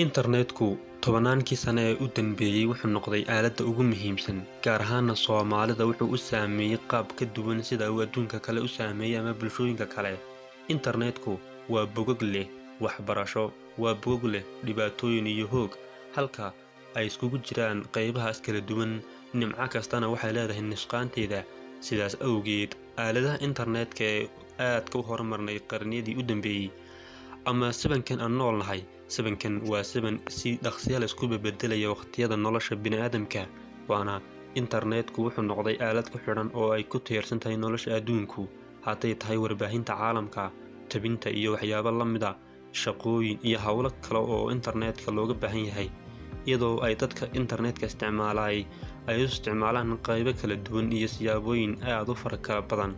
internetku tobannaankii sano ee u danbeeyey wuxuu noqday aaladda ugu muhiimsan, gaar ahaana Soomaalida wuxuu u saameeyey qaab ka duwan sida uu adduunka kale u saameeyey ama bulshooyinka kale. Internetku waa bogag leh waxbarasho, waa bogag leh dhibaatooyin iyo hoog, halka ay iskugu jiraan qaybahaas kala duwan. Nimco kastana waxay leedahay nusqaanteeda. Sidaas awgeed, aaladaha internetka ee aadka u horumarnay qarniyadii u dambeeyey ama sabankan aan noolnahay, sabankan waa saban si dhaqsiyaal isku beddelaya waqtiyada nolosha bini'aadamka. Waana internetku wuxuu noqday aalad ku xidhan oo ay ku tiirsan tahay nolosha adduunku, hadday tahay warbaahinta caalamka, tabinta iyo waxyaabo la mid ah, shaqooyin iyo hawlo kale oo internetka looga baahan yahay, iyadoo ay dadka internetka isticmaalay ay u isticmaalaan qaybo kala duwan iyo siyaabooyin aad u fara badan.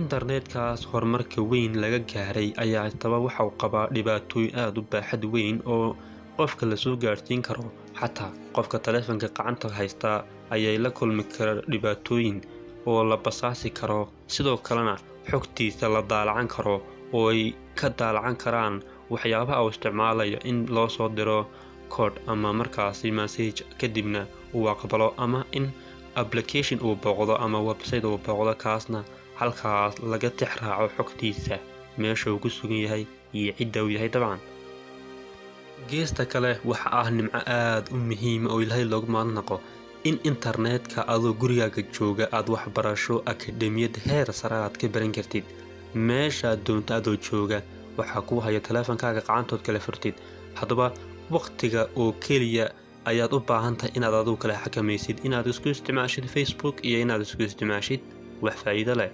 internetkaas horumarka weyn laga gaaray ayaa haddaba waxa uu qabaa dhibaatooyin aad u baaxad weyn oo qofka la soo gaarsiin karo. Xataa qofka taleefanka gacanta haysta ayay la kulmi kara dhibaatooyin oo la basaasi karo, sidoo kalena xogtiisa la daalacan karo oo ay ka daalacan karaan waxyaabaha uu isticmaalayo in loo soo diro code ama markaasi message, kadibna uu aqbalo, ama in application uu booqdo ama website uu booqdo, kaasna halkaas laga tixraaco xogtiisa, meesha uu ku sugan yahay iyo cidda uu yahay. dabcan geesta kale waxa ah nimco aad u muhiim oo Ilaahay loogu mahadnaqo in internetka adoo gurigaaga jooga aad waxbarasho akademiyad heer sare aad ka baran kartid, meesha doonto adoo jooga, waxaa ku haya taleefankaaga gacantood kala furtid. haddaba waqtiga oo keliya ayaad u baahan tahay inaad adigu kala xakamaysid, inaad isku isticmaashid Facebook iyo inaad isku isticmaashid wax faa'iido leh.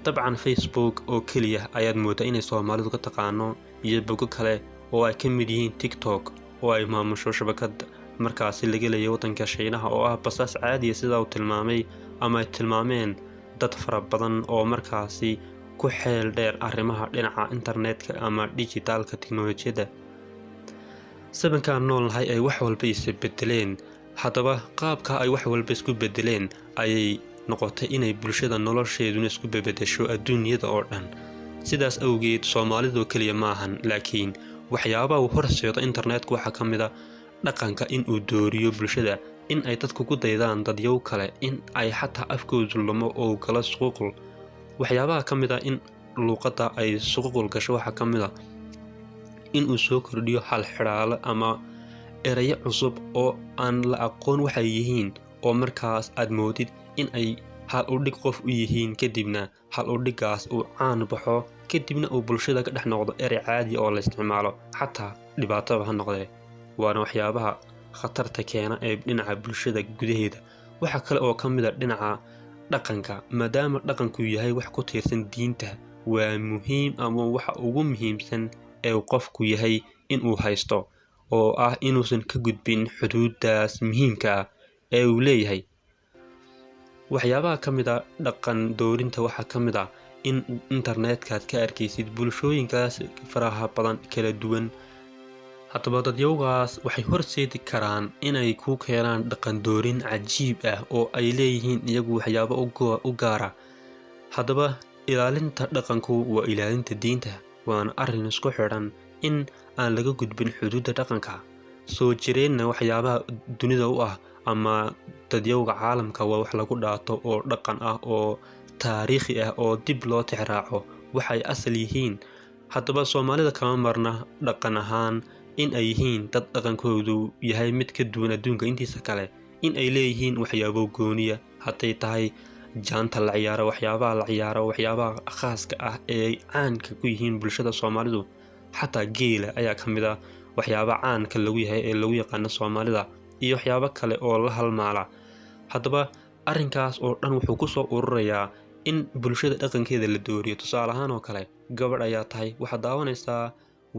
dabcan Facebook oo keliya ayaad moodaa inay Soomaalidu ka taqaano, iyo bogo kale oo ay ka mid yihiin TikTok oo ay maamusho shabakad markaasi laga leeyahay waddanka Shiinaha oo ah basaas caadi ah sida uu tilmaamay ama ay tilmaameen dad fara badan oo markaasi ku xeel dheer arrimaha dhinaca internetka ama dijitaalka tiknoolajiyadda. sabankaan noolnahay ay wax walba is beddeleen, haddaba qaabka ay wax walba isku beddeleen ayay noqotay inay bulshada nolosheeduna isku beddesho adduunyada oo dhan. sidaas awgeed Soomaalidu kaliya maahan, laakiin waxyaabaha uu horseedo internetku waxaa ka mid ah dhaqanka in uu dooriyo bulshada, in ay dadku ku daydaan dadyow kale, in ay xataa afkoodu lumo oo galo suquuqul. waxyaabaha ka mid ah in luuqadda ay suquuqul gasho waxaa ka mid ah in uu soo kordhiyo hal xidhaale ama erayo cusub oo aan la aqoon waxay yihiin, oo markaas aad moodid in ay hal u dhig qof u yihiin, kadibna hal u dhiggaas uu caan baxo, kadibna uu bulshada ka dhex noqdo erey caadi oo la isticmaalo, xataa dhibaataba ha noqdee. waana waxyaabaha khatarta keena ee dhinaca bulshada gudaheeda. waxa kale oo ka mid a dhinaca dhaqanka, maadaama dhaqanku yahay wax ku tiirsan diinta, waa muhiim ama waxa ugu muhiimsan ee uu qofku yahay in uu haysto, oo ah inuusan ka gudbin xuduuddaas muhiimka ah ee uu leeyahay. waxyaabaha ka mid ah dhaqan doorinta waxaa ka mid ah in internetkaad ka arkaysid bulshooyinkaas faraha badan kala duwan. haddaba dadyowgaas waxay horseedi karaan inay ku keenaan dhaqan doorin cajiib ah oo ay leeyihiin iyagu waxyaabo u gaara. haddaba ilaalinta dhaqanku waa ilaalinta diinta, waana arrin isku xidhan in aan laga gudbin xuduudda dhaqanka. soo jireenna waxyaabaha dunida u ah ama dadyowga caalamka waa wax lagu dhaato oo dhaqan ah oo taariikhi ah oo dib loo tixraaco waxay asal yihiin. haddaba Soomaalida kama marna dhaqan ahaan in ay yihiin dad dhaqankoodu yahay mid ka duwan adduunka intiisa kale, in ay leeyihiin waxyaabo gooniya, hadday tahay jaanta la ciyaaro, waxyaabaha la ciyaaro, waxyaabaha khaaska ah ee caanka ku yihiin bulshada Soomaalidu. xataa geela ayaa ka mid ah waxyaabaha caanka lagu yahay ee lagu yaqaano Soomaalida, iyo waxyaabo kale oo la halmaala. haddaba arrinkaas oo dhan wuxuu ku soo ururayaa in bulshada dhaqankeeda la dooriyo. tusaale ahaan oo kale, gabadh ayaa tahay, waxaad daawanaysaa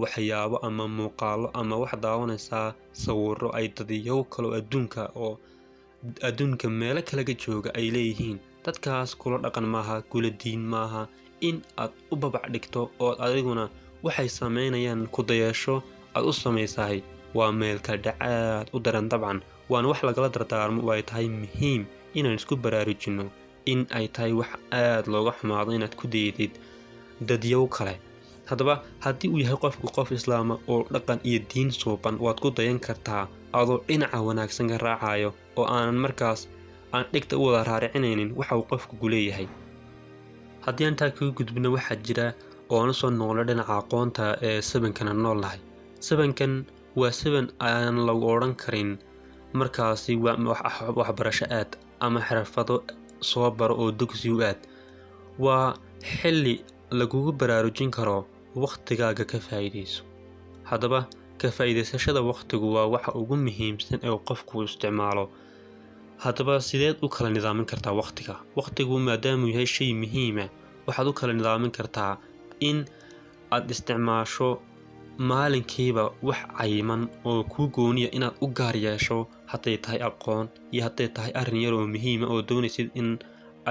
waxyaabo ama muuqaalo ama waxaad daawanaysaa sawirro ay dadyow kale oo adduunka meelo kalaga jooga ay leeyihiin. dadkaas kula dhaqan maaha, kula diin maaha, in aad u babac dhigto oo adiguna waxay samaynayaan ku dayasho aad u samaysahay waa meelka dhacaad u daran. dabcan waana wax lagala dardaarmo oo ay tahay muhiim inaan isku baraarujinno in ay tahay wax aad looga xumaado inaad ku daydid dadyow kale. haddaba haddii uu yahay qofku qof islaama oo dhaqan iyo diin suuban waad ku dayan kartaa adoo dhinaca wanaagsan ka raacayo oo aanan markaas aan dhegta u wada raaricinaynin waxa uu qofku ku leeyahay. haddii aan taa kaga gudbina waxaa jira oo aan usoo noqno dhinaca aqoonta ee sabankana nool nahay. sabankan waa saban aan lagu odhan karin markaasi waxbarasho aad ama xirfado soo baro oo dugsi u aad. waa xilli lagugu baraarujin karo waqtigaaga ka faa'iidayso. haddaba ka faa'iidaysashada waqtigu waa waxa ugu muhiimsan ee qofku isticmaalo. haddaba sideed u kala nidaamin kartaa waqtiga? waqtigu maadaamuu yahay shay muhiima waxaad u kala nidaamin kartaa in aad isticmaasho maalinkiiba wax cayiman oo kuu gooniya inaad u gaar yeesho, hadday tahay aqoon iyo hadday tahay arrin yar oo muhiima oo doonaysid in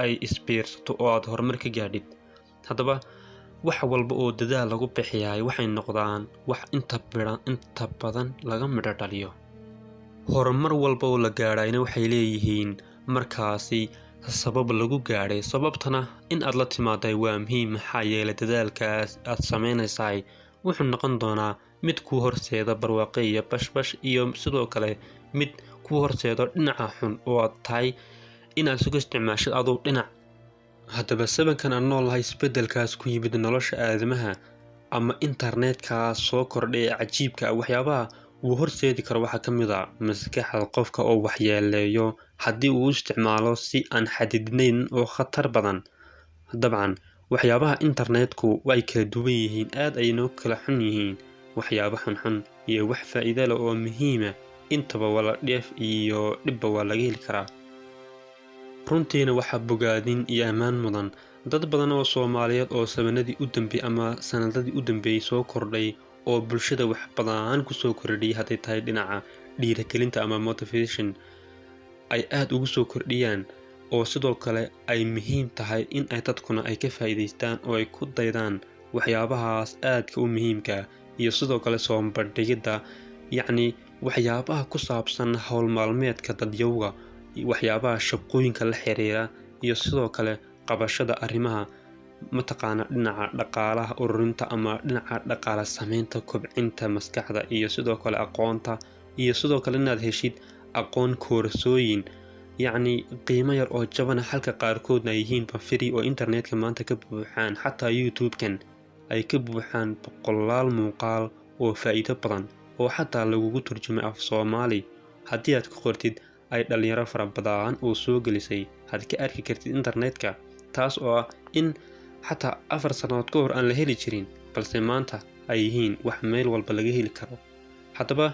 ay isbiirsato oo aad horumar ka gaadhid. haddaba wax walba oo dadaal lagu bixiyaay waxay noqdaan wax inta badan laga midho dhaliyo. horumar walba oo la gaadhayna waxay leeyihiin markaasi sabab lagu gaadhay. sababtana in aad la timaaday waa muhiim, maxaa yeelay dadaalkaas aad samaynaysaay wuxuu noqon doonaa mid kuu horseeda barwaaqe iyo bashbash, iyo sidoo kale mid kuu horseedo dhinaca xun oo aad tahay inaad isugu isticmaashid aduu dhinac. haddaba sabankan aan noolahay isbeddelkaas ku yimid nolosha aadamaha ama internetkaas soo kordhay ee cajiibka ah, waxyaabaha wuu horseedi karo waxaa ka mid a maskaxda qofka oo waxyeeleeyo haddii uu isticmaalo si aan xadidnayn oo khatar badan. dabcan waxyaabaha internetku way kala duwan yihiin, aad ayna u kala xun yihiin. waxyaabo xunxun iyo wax faa'iido leh oo muhiima intaba wala dheef iyo dhibba waa laga heli karaa. runtiina waxaa bogaadin iyo ammaan mudan dad badan oo Soomaaliyeed oo sanadadii u dambeeyay soo kordhay oo bulshada wax badan ku soo kordhiyay, hadday tahay dhinaca dhiirigelinta ama motivation ay aad ugu soo kordhiyaan, oo sidoo kale ay muhiim tahay in ay dadkuna ay ka faa'iidaystaan oo ay ku daydaan waxyaabahaas aadka u muhiimka, iyo sidoo kale soo bandhigidda yacni waxyaabaha ku saabsan hawl maalmeedka dadyowga, waxyaabaha shaqooyinka la xiriira, iyo sidoo kale qabashada arrimaha mataqaana dhinaca dhaqaalaha ururinta ama dhinaca dhaqaala samaynta, kobcinta maskaxda iyo sidoo kale aqoonta, iyo sidoo kale inaad heshid aqoon koorsooyin yacni qiimo yar oo jabana, halka qaarkoodna ay yihiinba free oo internetka maanta ka buuxaan. xataa YouTube-kan ay ka buuxaan boqolaal muuqaal oo faa'iido badan oo xataa lagugu turjumay af Soomaali. haddii aad ka qortid ay dhalinyaro fara badan oo soo gelisay had ka arki kartid internetka, taas oo ah in xataa 4 sanadood ka hor aan la heli jirin, balse maanta ay yihiin wax meel walba laga heli karo. haddaba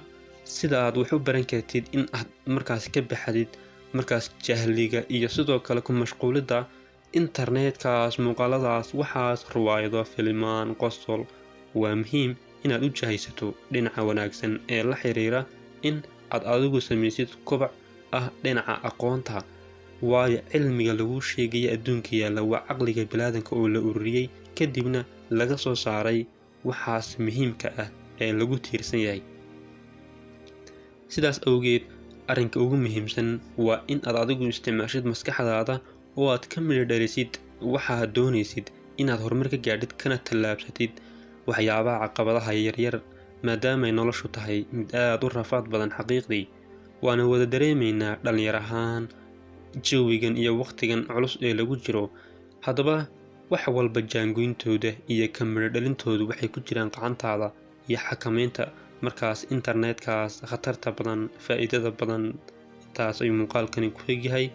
sida aad wax u baran kartid in aad markaas ka baxdid markaas jahliga iyo sidoo kale ku mashquulidda internetkaas, muuqaaladaas, waxaas riwaayado, filimaan, qosol, waa muhiim inaad u jahaysato dhinaca wanaagsan ee la xiriira in aad adigu samaysid kobac ah dhinaca aqoonta. waayo cilmiga lagu sheegaya adduunka yaalla waa caqliga bilaadanka oo la ururiyey kadibna laga soo saaray waxaas muhiimka ah ee lagu tiirsan yahay. sidaas awgeed arrinka ugu muhiimsan waa in aad adigu isticmaashid maskaxdaada oo aad ka midho dhalisid waxaad doonaysid inaad horumar ka gaadhid, kana tallaabsatid waxyaabaha caqabadaha yaryar, maadaamay noloshu tahay mid aad u rafaad badan xaqiiqdii. waana wada dareemaynaa dhallinyar ahaan jawigan iyo waqtigan culus ee lagu jiro. haddaba wax walba jaangoyntooda iyo ka midho dhalintoodu waxay ku jiraan gacantaada iyo xakamaynta markaas internetkaas khatarta badan, faa'iidada badan. intaas ayuu muuqaalkani ku egyahay.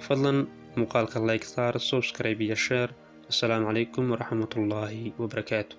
fadlan muuqaalka like saar, subscribe iyo share. assalaamu calaykum waraxmatullaahi wabarakaatu.